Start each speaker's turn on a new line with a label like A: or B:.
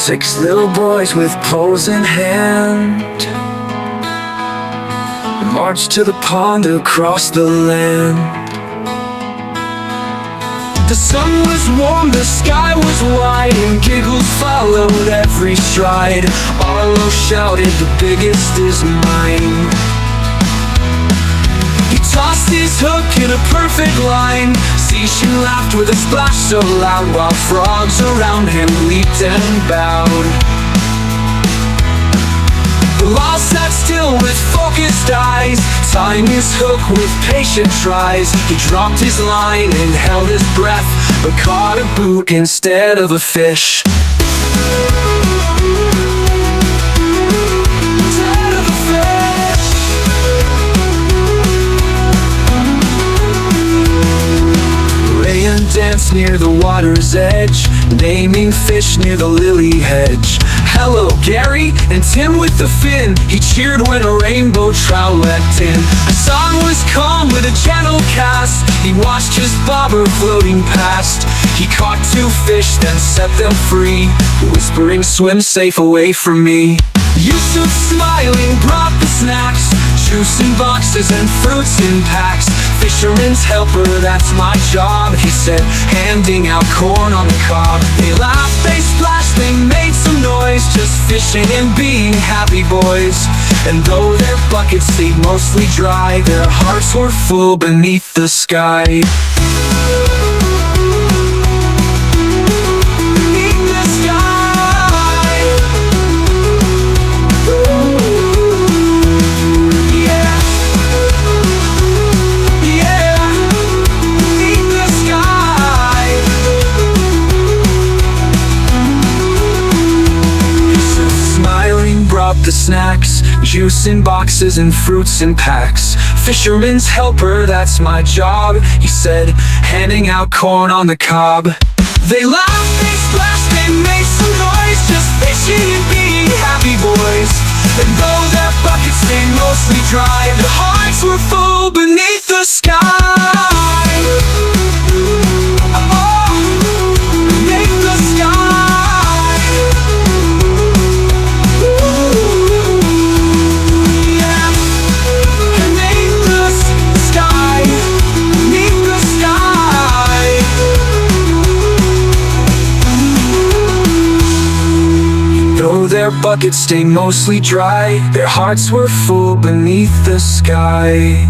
A: 6 little boys with poles in hand marched to the pond across the land. The sun was warm, the sky was wide, and giggles followed every stride. Arlo shouted, "The biggest is mine." He tossed his hook in a perfect line. Zeeshan laughed with a splash so loud, while frogs around him leaped and bowed. Bilal sat still with focused eyes, tying his hook with patient tries. He dropped his line and held his breath, but caught a boot instead of a fish. Rayan danced near the water's edge, naming fish near the lily hedge. "Hello, Gary," and Tim with the fin, he cheered when a rainbow trout leapt in. Hassan was calm with a gentle cast, he watched his bobber floating past. He caught 2 fish, then set them free, whispering, "Swim safe away from me." Yusuf, smiling, brought the snacks, juice in boxes and fruits in packs. "Fisherman's helper, that's my job," he said, handing out corn on the cob. They laughed, they splashed, they made some noise, just fishing and being happy boys. And though their buckets stayed mostly dry, their hearts were full beneath the sky. The snacks, juice in boxes and fruits in packs. "Fisherman's helper, that's my job," he said, handing out corn on the cob. They laughed, they splashed, they made some noise, just fishing and being happy boys. And though their buckets stayed mostly dry, their hearts were full beneath the sky. Their buckets stayed mostly dry, their hearts were full beneath the sky.